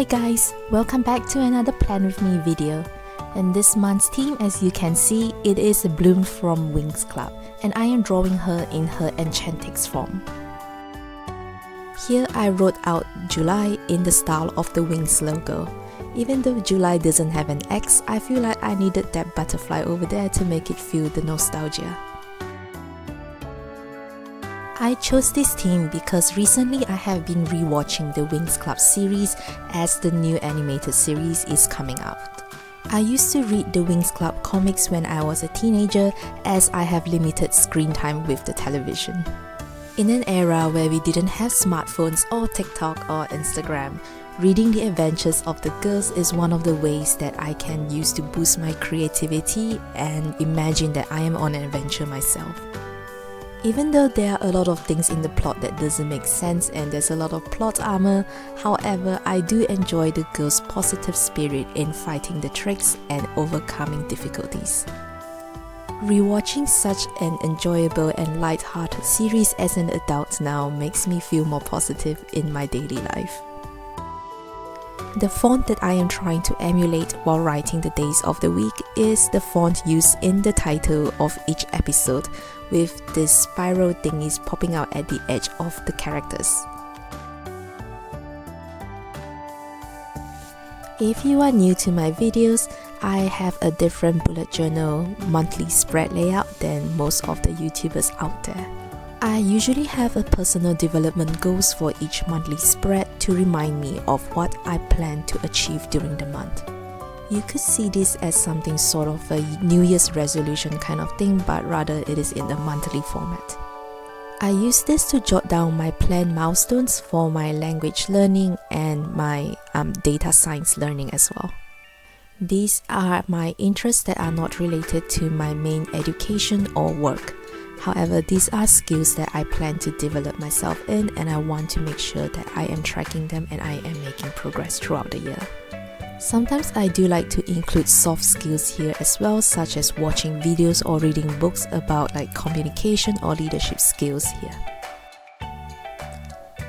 guys, welcome back to another Plan With Me video. And this month's theme, as you can see, it is a Bloom from Winx Club, and I am drawing her in her enchantix form. Here I wrote out July in the style of the Winx logo. Even though July doesn't have an X, I feel like I needed that butterfly over there to make it feel the nostalgia. I chose this theme because recently I have been rewatching the Winx Club series as the new animated series is coming out. I used to read the Winx Club comics when I was a teenager, as I have limited screen time with the television. In an era where we didn't have smartphones or TikTok or Instagram, reading the adventures of the girls is one of the ways that I can use to boost my creativity and imagine that I am on an adventure myself. Even though there are a lot of things in the plot that doesn't make sense and there's a lot of plot armor, however, I do enjoy the girls' positive spirit in fighting the tricks and overcoming difficulties. Rewatching such an enjoyable and light-hearted series as an adult now makes me feel more positive in my daily life. The font that I am trying to emulate while writing the days of the week is the font used in the title of each episode, with these spiral thingies popping out at the edge of the characters. If you are new to my videos, I have a different bullet journal monthly spread layout than most of the YouTubers out there. I usually have a personal development goals for each monthly spread to remind me of what I plan to achieve during the month. You could see this as something sort of a New Year's resolution kind of thing, but rather it is in a monthly format. I use this to jot down my planned milestones for my language learning and my data science learning as well. These are my interests that are not related to my main education or work. However, these are skills that I plan to develop myself in, and I want to make sure that I am tracking them and I am making progress throughout the year. Sometimes I do like to include soft skills here as well, such as watching videos or reading books about communication or leadership skills here.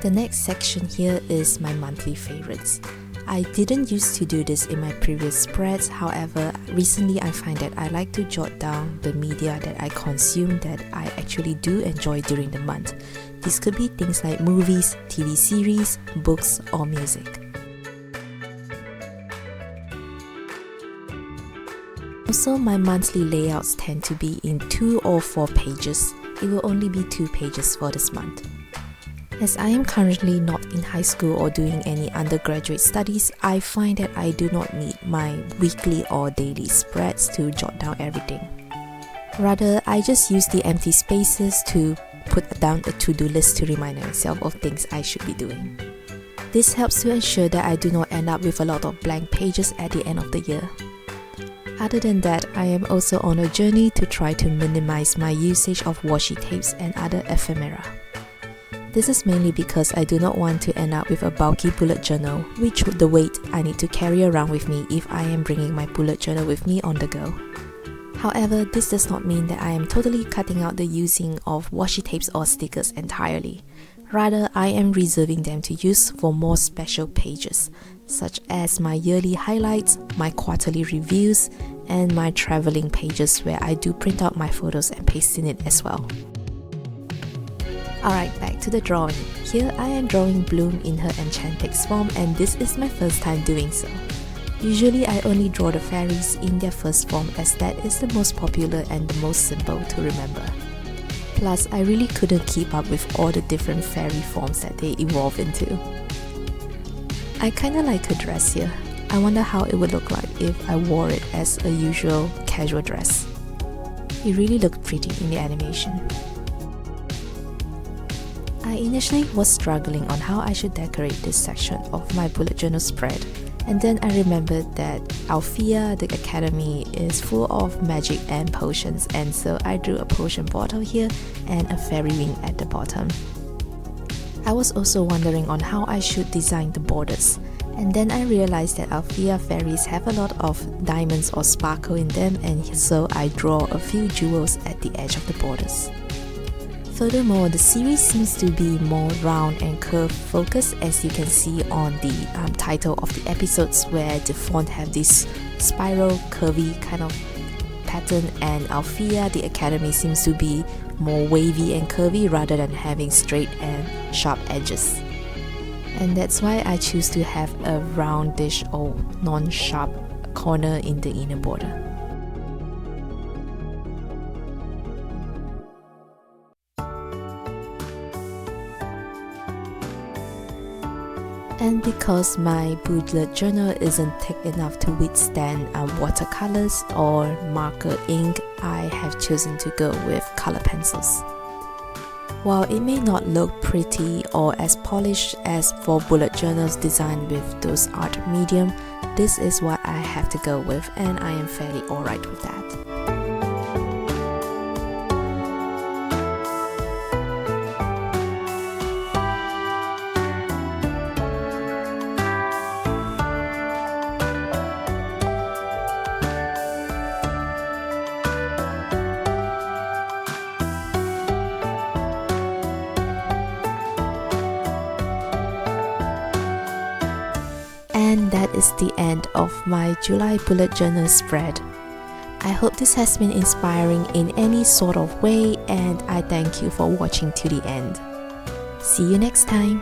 The next section here is my monthly favorites. I didn't used to do this in my previous spreads, however, recently I find that I like to jot down the media that I consume that I actually do enjoy during the month. This could be things like movies, TV series, books, or music. Also, my monthly layouts tend to be in 2 or 4 pages. It will only be 2 pages for this month. As I am currently not in high school or doing any undergraduate studies, I find that I do not need my weekly or daily spreads to jot down everything. Rather, I just use the empty spaces to put down a to-do list to remind myself of things I should be doing. This helps to ensure that I do not end up with a lot of blank pages at the end of the year. Other than that, I am also on a journey to try to minimize my usage of washi tapes and other ephemera. This is mainly because I do not want to end up with a bulky bullet journal, which the weight I need to carry around with me if I am bringing my bullet journal with me on the go. However, this does not mean that I am totally cutting out the using of washi tapes or stickers entirely. Rather, I am reserving them to use for more special pages, such as my yearly highlights, my quarterly reviews, and my traveling pages where I do print out my photos and paste in it as well. Alright, back to the drawing. Here I am drawing Bloom in her enchantix form, and this is my first time doing so. Usually I only draw the fairies in their first form, as that is the most popular and the most simple to remember. Plus, I really couldn't keep up with all the different fairy forms that they evolve into. I kinda like her dress here. I wonder how it would look like if I wore it as a usual casual dress. It really looked pretty in the animation. I initially was struggling on how I should decorate this section of my bullet journal spread, and then I remembered that Alfea, the academy, is full of magic and potions, and so I drew a potion bottle here and a fairy wing at the bottom. I was also wondering on how I should design the borders, and then I realized that Alfea fairies have a lot of diamonds or sparkle in them, and so I draw a few jewels at the edge of the borders. Furthermore, the series seems to be more round and curve focused, as you can see on the title of the episodes, where the font have this spiral curvy kind of pattern, and Althea, the academy, seems to be more wavy and curvy rather than having straight and sharp edges. And that's why I choose to have a roundish or non-sharp corner in the inner border. And because my bullet journal isn't thick enough to withstand watercolors or marker ink, I have chosen to go with color pencils. While it may not look pretty or as polished as for bullet journals designed with those art medium, this is what I have to go with, and I am fairly alright with that. And that is the end of my July bullet journal spread. I hope this has been inspiring in any sort of way, and I thank you for watching to the end. See you next time!